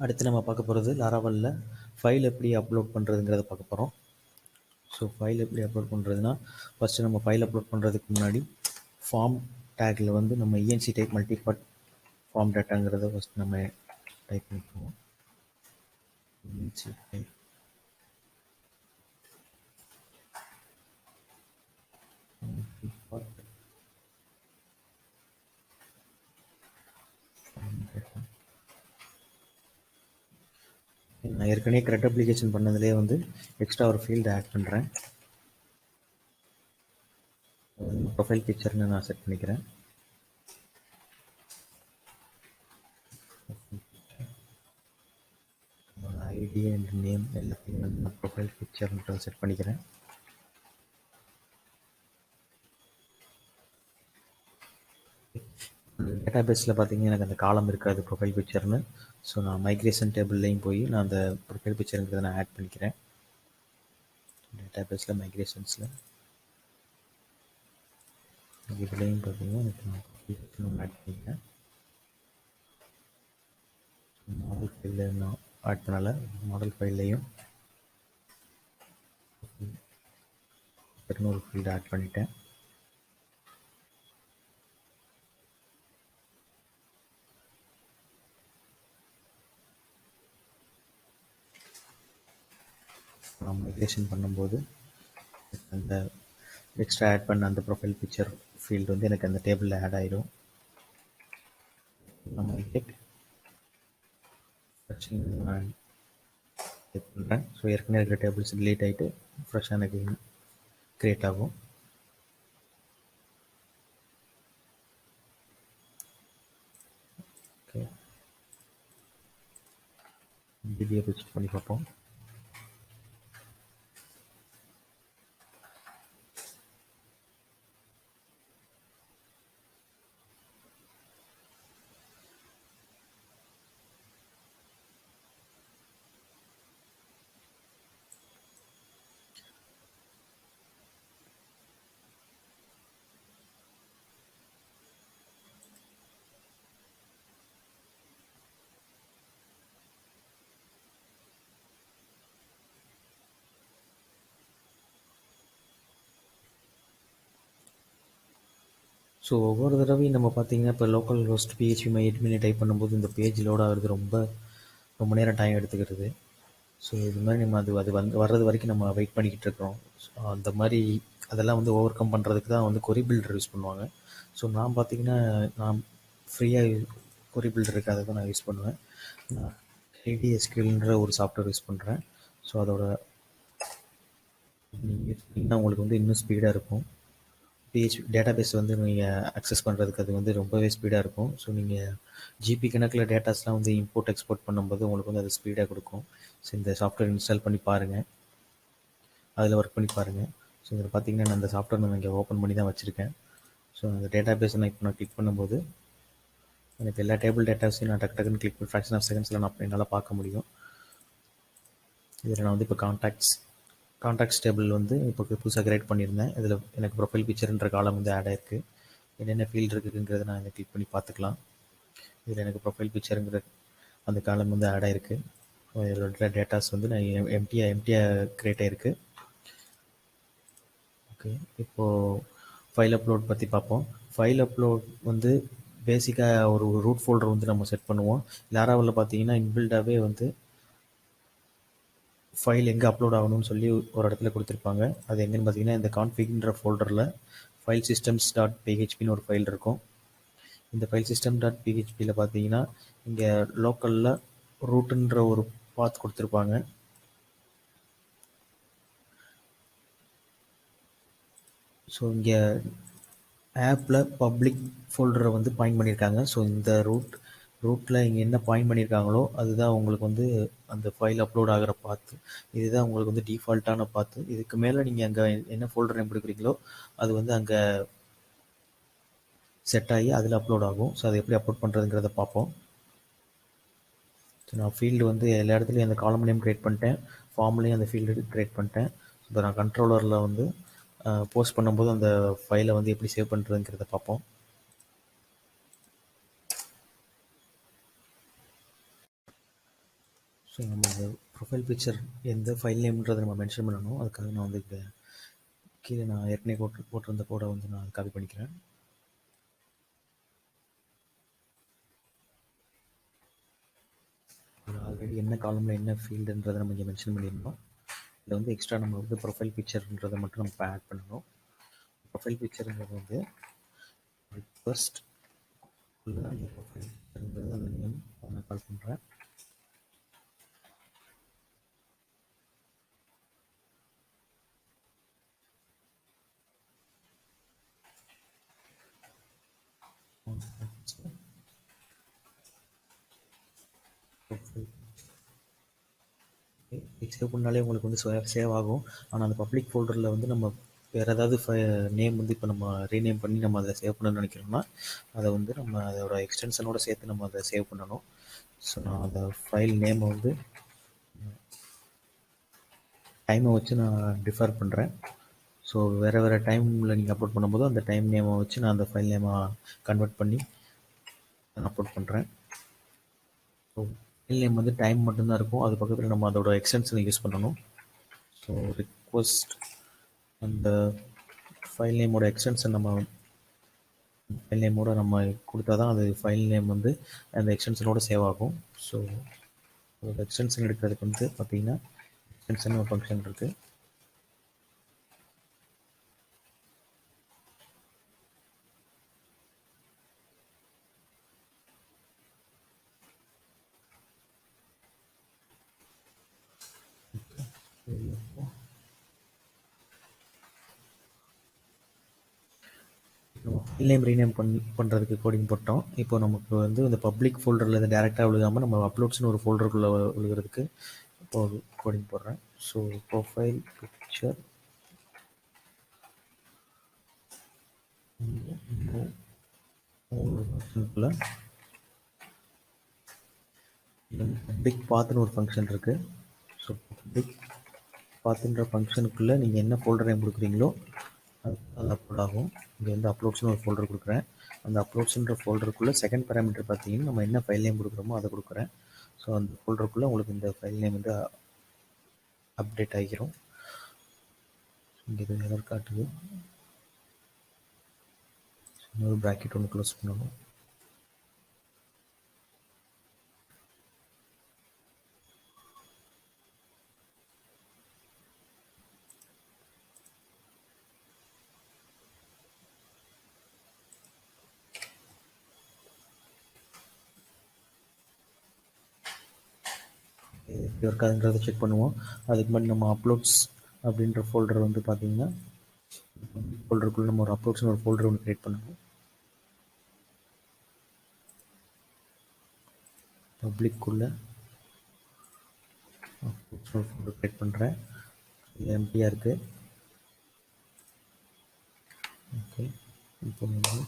அடுத்து நம்ம பார்க்க போகிறது லாராவலில் ஃபைல் எப்படி அப்லோட் பண்ணுறதுங்கிறத பார்க்க போகிறோம். ஸோ ஃபைல் எப்படி அப்லோட் பண்ணுறதுனா, ஃபஸ்ட்டு நம்ம ஃபைல் அப்லோட் பண்ணுறதுக்கு முன்னாடி ஃபார்ம் டேக்கில் வந்து நம்ம இஎன்சி டைப் மல்டிபார்ட் ஃபார்ம் டேட்டாங்கிறத ஃபஸ்ட் நம்ம டைப் பண்ணிக்குவோம். ENC type multipart form data. நான் ஏற்கனவே CRUD அப்ளிகேஷன் பண்ணதுலேயே வந்து எக்ஸ்ட்ரா ஒரு ஃபீல்டு ஆட் பண்ணுறேன். ப்ரொஃபைல் பிக்சர்னு நான் செட் பண்ணிக்கிறேன். ஐடி அண்ட் நேம் எல்லாத்தையும் வந்து நான் ப்ரொஃபைல் பிக்சர்ன்ற செட் பண்ணிக்கிறேன். டேட்டாபேஸில் பார்த்தீங்கன்னா எனக்கு அந்த காலம் இருக்காது ப்ரொஃபைல் பிக்சர்னு. ஸோ நான் மைக்ரேஷன் டேபிள்லையும் போய் நான் அந்த ப்ரொஃபைல் பிக்சருங்கிறத நான் ஆட் பண்ணிக்கிறேன். டேட்டாபேஸில் மைக்ரேஷன்ஸில் இதுலேயும் பார்த்தீங்கன்னா எனக்கு நான் ப்ரொஃபைல் பிக்சர் ஆட் பண்ணிக்கிறேன். மாடல் ஃபைலில் நான் ஆட் பண்ணலை, மாடல் ஃபைல்லையும் ஒரு ஃபீல்டு ஆட் பண்ணிட்டேன். நான் மைக்ரேஷன் பண்ணும்போது அந்த எக்ஸ்ட்ரா ஆட் பண்ண அந்த ப்ரொஃபைல் பிக்சர் ஃபீல்டு வந்து எனக்கு அந்த டேபிளில் ஆட் ஆகிடும். நம்ம பண்ணுறேன். ஸோ ஏற்கனவே இருக்கிற டேபிள்ஸ் டிலீட் ஆகிட்டு ஃப்ரெஷ்ஷாக எனக்கு க்ரியேட் ஆகும். ஓகே, டிபியை விசிட் பண்ணி பார்ப்போம். ஸோ ஒவ்வொரு தடவையும் நம்ம பார்த்தீங்கன்னா இப்போ local host PHP my type பண்ணும்போது இந்த பேஜ் லோட் ஆகிறது ரொம்ப நேரம் டைம் எடுத்துக்கிறது. ஸோ இது மாதிரி நம்ம அது வர்றது வரைக்கும் நம்ம வெயிட் பண்ணிக்கிட்டு இருக்கிறோம். ஸோ அந்த மாதிரி அதெல்லாம் வந்து ஓவர் கம் பண்ணுறதுக்கு தான் வந்து கொரி பில்டர் யூஸ் பண்ணுவாங்க. ஸோ நான் பார்த்தீங்கன்னா நான் ஃப்ரீயாக கொரி பில்டருக்கு அதை தான் நான் யூஸ் பண்ணுவேன். நான் ADSQLன்ற ஒரு சாஃப்ட்வேர் யூஸ் பண்ணுறேன். ஸோ அதோட நீங்கள் யூஸ் பண்ணிங்கன்னா உங்களுக்கு வந்து இன்னும் ஸ்பீடாக இருக்கும். டேட்டாபேஸ் வந்து நீங்கள் அக்சஸ் பண்ணுறதுக்கு அது வந்து ரொம்பவே ஸ்பீடாக இருக்கும். ஸோ நீங்கள் ஜிபி கணக்கில் டேட்டாஸ்லாம் வந்து இம்போர்ட் எக்ஸ்போர்ட் பண்ணும்போது உங்களுக்கு வந்து அது ஸ்பீடாக கொடுக்கும். ஸோ இந்த சாஃப்ட்வேர் இன்ஸ்டால் பண்ணி பாருங்கள், அதில் ஒர்க் பண்ணி பாருங்கள். ஸோ இதில் பார்த்தீங்கன்னா நான் அந்த சாஃப்ட்வேர் நான் இங்கே ஓப்பன் பண்ணி தான் வச்சுருக்கேன். ஸோ அந்த டேட்டாபேஸை நான் கிளிக் பண்ணும்போது எனக்கு எல்லா டேபிள் டேட்டாஸையும் நான் டக்குன்னு கிளிக் பண்ணி ஃப்ராக்ஷன் ஆஃப் செகண்ட்ஸில் என்னால் பார்க்க முடியும். இதில் நான் வந்து இப்போ கான்டாக்ட்ஸ் டேபிள் வந்து இப்போ புதுசாக கிரியேட் பண்ணியிருந்தேன். இதில் எனக்கு ப்ரொஃபைல் பிக்சர்ன்ற காலம் வந்து ஆட் ஆயிருக்கு. என்னென்ன ஃபீல்டு இருக்குதுங்கிறத நான் இதை கிளிக் பண்ணி பார்த்துக்கலாம். இதில் எனக்கு ப்ரொஃபைல் பிக்சருங்கிற அந்த காலம் வந்து ஆட் ஆயிருக்கு. இதோட டேட்டாஸ் வந்து நான் எம்டியாக கிரியேட் ஆயிருக்கு. ஓகே, இப்போது ஃபைல் அப்லோட் பற்றி பார்ப்போம். ஃபைல் அப்லோட் வந்து பேசிக்காக ஒரு ரூட் ஃபோல்டர் வந்து நம்ம செட் பண்ணுவோம். லாராவலில் பார்த்தீங்கன்னா இன்பில்டாகவே வந்து ஃபைல் எங்கே அப்லோட் ஆகணும்னு சொல்லி ஒரு இடத்துல கொடுத்துருப்பாங்க. அது எங்கேன்னு பார்த்தீங்கன்னா இந்த கான்ஃபிக்ன்ற ஃபோல்டரில் ஃபைல் systems.phpன்னு ஒரு ஃபைல் இருக்கும். இந்த ஃபைல் system.phpயில் பார்த்தீங்கன்னா இங்கே லோக்கலில் ரூட்டுன்ற ஒரு பாத் கொடுத்துருப்பாங்க. ஸோ இங்கே ஆப்பில் பப்ளிக் ஃபோல்டரை வந்து பாயிண்ட் பண்ணியிருக்காங்க. ஸோ இந்த ரூட்டில் இங்கே என்ன பாயிண்ட் பண்ணியிருக்காங்களோ அதுதான் உங்களுக்கு வந்து அந்த ஃபைல் அப்லோட் ஆகிற பாத்து. இதுதான் உங்களுக்கு வந்து டிஃபால்ட்டான பாத்து. இதுக்கு மேலே நீங்கள் அங்கே என்ன ஃபோல்டர் நேம் கொடுக்குறீங்களோ அது வந்து அங்கே செட் ஆகி அதில் அப்லோட் ஆகும். ஸோ அதை எப்படி அப்லோட் பண்ணுறதுங்கிறத பார்ப்போம். ஸோ நான் ஃபீல்டு வந்து எல்லா இடத்துலையும் அந்த காலம் நேம் க்ரியேட் பண்ணிட்டேன், ஃபார்ம்லேயும் அந்த ஃபீல்டு க்ரியேட் பண்ணிட்டேன். இப்போ நான் கண்ட்ரோலரில் வந்து போஸ்ட் பண்ணும்போது அந்த ஃபைலை வந்து எப்படி சேவ் பண்ணுறதுங்கிறத பார்ப்போம். ஸோ நம்ம ப்ரொஃபைல் பிக்சர் எந்த ஃபைல் நேம்ன்றதை நம்ம மென்ஷன் பண்ணணும். அதுக்காக நான் வந்து கீழே நான் ஏற்கனவே போட்டிருந்த கோடை வந்து நான் காப்பி பண்ணிக்கிறேன். ஆல்ரெடி என்ன காலமில் என்ன ஃபீல்டுன்றதை நம்ம இங்கே மென்ஷன் பண்ணியிருந்தோம். இதில் வந்து எக்ஸ்ட்ரா நம்ம வந்து ப்ரொஃபைல் பிக்சர்ன்றதை மட்டும் நம்ம ஆட் பண்ணணும். ப்ரொஃபைல் பிக்சருங்கிறது வந்து ரிக்வஸ்ட் அந்த ப்ரொஃபைல் பிக்சருங்கிறது அந்த நேம் நான் கால் பண்ணுறேன். சேவ் பண்ணாலே உங்களுக்கு வந்து சேவ் ஆகும். ஆனால் அந்த பப்ளிக் ஃபோல்டரில் வந்து நம்ம வேறு ஏதாவது நேம் வந்து இப்போ நம்ம ரீநேம் பண்ணி நம்ம அதை சேவ் பண்ணணும்னு நினைக்கிறோம்னா அதை வந்து நம்ம அதோட எக்ஸ்டென்ஷனோட சேர்த்து நம்ம அதை சேவ் பண்ணணும். ஸோ நான் அந்த ஃபைல் நேமை வந்து டைமை வச்சு நான் டிஃபர் பண்ணுறேன். ஸோ வேறு டைமில் நீங்கள் அப்லோட் பண்ணும்போது அந்த டைம் நேமை வச்சு நான் அந்த ஃபைல் நேமை கன்வெர்ட் பண்ணி நான் அப்லோட் பண்ணுறேன். ஸோ ஃபைல் நேம் வந்து டைம் மட்டும்தான் இருக்கும். அது பக்கத்தில் நம்ம அதோட எக்ஸ்டென்ஷனை யூஸ் பண்ணணும். ஸோ ரிக்வஸ்ட் அந்த ஃபைல் நேமோட எக்ஸ்டென்ஷன் நம்ம ஃபைல் நேமோட நம்ம கொடுத்தா தான் அது ஃபைல் நேம் வந்து அந்த எக்ஸ்டென்ஷனோட சேவ் ஆகும். ஸோ அதோட எக்ஸ்டென்ஷன் எடுக்கிறதுக்கு வந்து பார்த்திங்கன்னா எக்ஸ்டென்ஷன் ஒரு ஃபங்க்ஷன் இருக்குது. ஃபைல் நேம் ரீநேம் பண்ணுறதுக்கு கோடிங் போட்டோம். இப்போ நமக்கு வந்து இந்த பப்ளிக் ஃபோல்டரில் இதை டேரெக்டாக விழுகாமல் நம்ம அப்லோட்ஸ்னு ஒரு ஃபோல்டருக்குள்ளே விழுகிறதுக்கு இப்போ கோடிங் போடுறேன். ஸோ ப்ரொஃபைல் பிக்சர் பப்ளிக் பாத்துன்னு ஒரு ஃபங்க்ஷன் இருக்குது. ஸோ பப்ளிக் பாத்துன்ற ஃபங்க்ஷனுக்குள்ளே நீங்கள் என்ன ஃபோல்டர் நேம் கொடுக்குறீங்களோ அது அப்லோட் ஆகும். இங்கே வந்து அப்லோட்ஸ்னு ஒரு ஃபோல்டர் கொடுக்குறேன். அந்த அப்லோட்ஸ்ன்ற ஃபோல்டருக்குள்ளே செகண்ட் பேராமீட்டர் பார்த்தீங்கன்னா நம்ம என்ன ஃபைல் நேம் கொடுக்குறோமோ அதை கொடுக்குறேன். ஸோ அந்த ஃபோல்டருக்குள்ளே உங்களுக்கு இந்த ஃபைல் நேம் வந்து அப்டேட் ஆகிரும். இங்கே இது எரர் காட்டுது. இன்னொரு ப்ராக்கெட் ஒன்று க்ளோஸ் பண்ணணும். இருக்காதுன்றதை செக் பண்ணுவோம். அதுக்கு முன்னாடி நம்ம அப்லோட்ஸ் அப்படின்ற ஃபோல்டர் வந்து பார்த்தீங்கன்னா ஃபோல்டருக்குள்ளே நம்ம ஒரு அப்லோட்ஸ்னு ஒரு ஃபோல்டர் ஒன்று க்ரியேட் பண்ணுவோம். பப்ளிக்குள்ளே ஃபோல்டர் க்ரியேட் பண்ணுறேன். எம்டியாக இருக்குது. ஓகே, இப்போ வந்து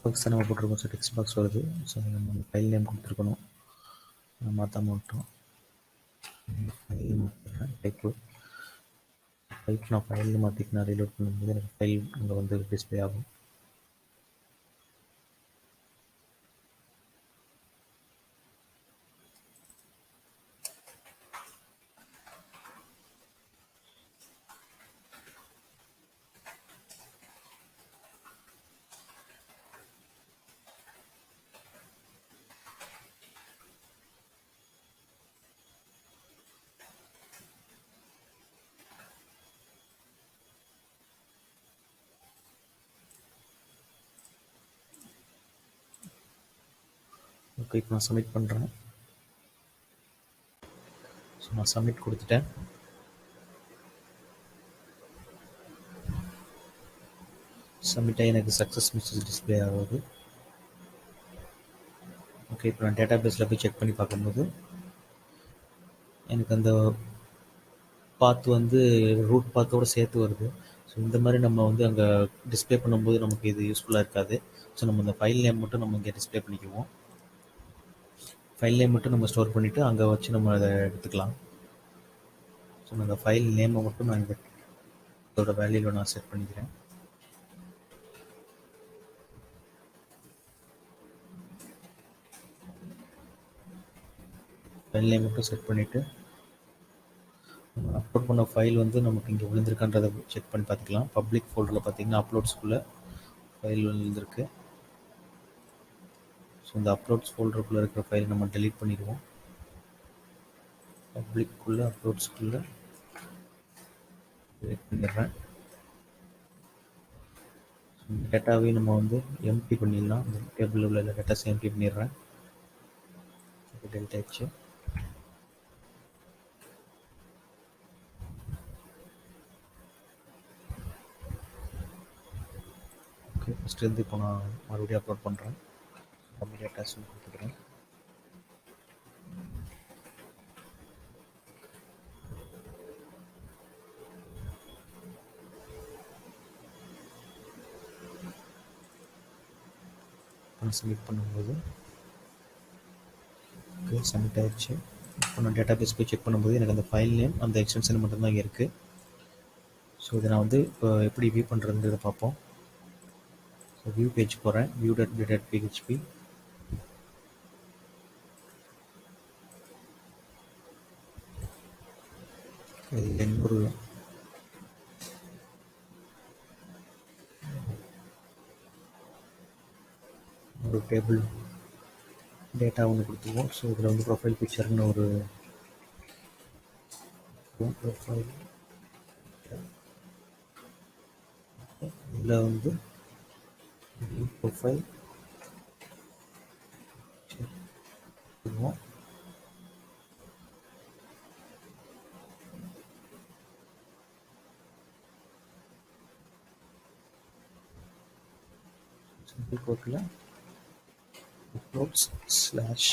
பாக்ஸ் நம்ம போட்டிருக்கோம். ஸோ டெக்ஸ்ட் பாக்ஸ் வருது. ஸோ நம்ம ஃபைல் நேம் கொடுத்துருக்கணும். மாற்றாம விட்டோம். ஃபைல் மாற்றிக்கிறேன். டைப் நான் ஃபைல் மாற்றிட்டு நான் ரீலோட் பண்ணும்போது எனக்கு ஃபைல் அங்கே வந்து டிஸ்பிளே ஆகும். ஓகே, இப்போ நான் சப்மிட் பண்ணுறேன். ஸோ நான் சப்மிட் கொடுத்துட்டேன். சப்மிட் ஆகி எனக்கு சக்ஸஸ் மெசேஜ் டிஸ்பிளே ஆகுது. ஓகே, இப்போ நான் டேட்டா பேஸில் போய் செக் பண்ணி பார்க்கும்போது எனக்கு அந்த பாத் வந்து ரூட் பாத்தோட சேர்த்து வருது. ஸோ இந்த மாதிரி நம்ம வந்து அங்கே டிஸ்ப்ளே பண்ணும்போது நமக்கு இது யூஸ்ஃபுல்லாக இருக்காது. ஸோ நம்ம இந்த ஃபைல் நேம் மட்டும் நம்ம இங்கே டிஸ்ப்ளே பண்ணிக்குவோம். ஃபைல் நேம் மட்டும் நம்ம ஸ்டோர் பண்ணிவிட்டு அங்கே வச்சு நம்ம அதை எடுத்துக்கலாம். ஸோ அந்த ஃபைல் நேமை மட்டும் நான் இதோட வேல்யூவில் நான் செட் பண்ணிக்கிறேன். ஃபைல் நேம் மட்டும் செட் பண்ணிவிட்டு அப்லோட் பண்ண ஃபைல் வந்து நமக்கு இங்கே விழுந்திருக்கான்றதை செக் பண்ணி பார்த்துக்கலாம். பப்ளிக் ஃபோல்டரில் பார்த்தீங்கன்னா அப்லோட்ஸ்குள்ளே ஃபைல் விழுந்திருக்கு. ஸோ இந்த அப்லோட்ஸ் ஃபோல்டருக்குள்ளே இருக்கிற ஃபைல் நம்ம டெலீட் பண்ணிடுவோம். பப்ளிக்குள்ளே அப்லோட்ஸ்குள்ளே டெலீட் பண்ணிடுறேன். டேட்டாவையும் நம்ம வந்து எம்டி பண்ணிடலாம். இந்த டேபிளில் உள்ள டேட்டாஸ் எம்டி பண்ணிடுறேன். டெலிட் ஆயிடுச்சு. ஓகே, ஃபஸ்ட்டு இருந்து இப்போ நான் மறுபடியும் அப்லோட் பண்ணுறேன். கம்மி டேட்டாஸ் கொடுத்துக்கிறேன். சப்மிட் பண்ணும்போது ஓகே சப்மிட் ஆயிடுச்சு. இப்போ நான் டேட்டா பேஸ் போய் செக் பண்ணும்போது எனக்கு அந்த ஃபைல் நேம் அந்த எக்ஸ்டென்ஷன் மட்டும்தான் இங்கே இருக்குது. ஸோ இதை நான் வந்து இப்போ எப்படி வியூ பண்ணுறதுங்கிறத பார்ப்போம். ஸோ வியூ பேஜ் போகிறேன். view.js.php. ஒரு டேபிள் டேட்டா ஒன்று கொடுத்துருவோம். ஸோ இதில் வந்து ப்ரொஃபைல் பிக்சர்னு ஒரு ப்ரொஃபைல் இதில் வந்து ப்ரொஃபைல் கொடுத்துருவோம். சிம்பிள் கோட்டில் uploads slash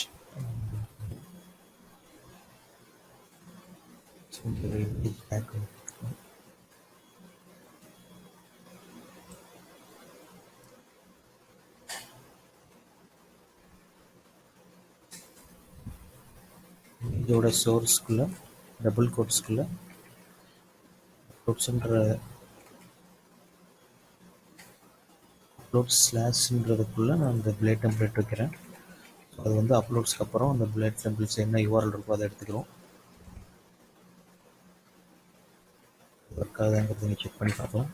background. இதோட சோர்ஸ்குள்ள டபுள் கோட்ஸ்குள்ள அப்லோட்ஸ்ன்ற அப்லோட் ஸ்லாஷ்ன்றதுக்குள்ளே நான் அந்த பிளேட் டெம்ப்ளேட் வைக்கிறேன். ஸோ அது வந்து அப்லோட்ஸ்க்கு அப்புறம் அந்த பிளேட் டெம்ப்ளேட்ஸ் என்ன யூஆர்எல் இருக்கோ அதை எடுத்துக்கிறோம். ஒர்க் ஆகுதாங்கிறது நீங்கள் செக் பண்ணி பார்க்கலாம்.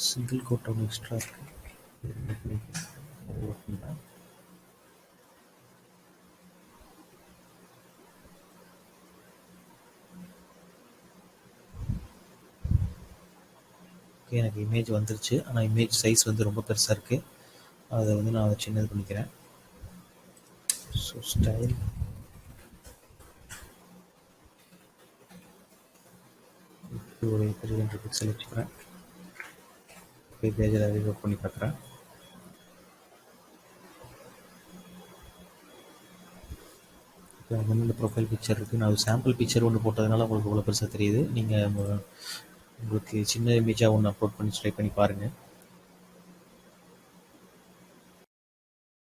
சிங்கிள் கோட் ஒன்று எக்ஸ்ட்ரா இருக்குது. ஓகே, எனக்கு இமேஜ் வந்துருச்சு. ஆனால் இமேஜ் சைஸ் வந்து ரொம்ப பெருசாக இருக்குது. அதை வந்து நான் சின்னது பண்ணிக்கிறேன். ஸோ ஸ்டைல் ஒரு 300 பிக்சல் வச்சுக்கிறேன். பேஜில் ரிலோட் பண்ணி பார்க்குறேன். இப்போ வந்து இந்த ப்ரொஃபைல் பிக்சர் இருக்குது. நான் சாம்பிள் பிக்சர் ஒன்று போட்டதுனால உங்களுக்கு இவ்வளோ பெருசாக தெரியுது. நீங்கள் உங்களுக்கு சின்ன இமேஜாக ஒன்று அப்லோட் பண்ணி ட்ரை பண்ணி பாருங்கள்.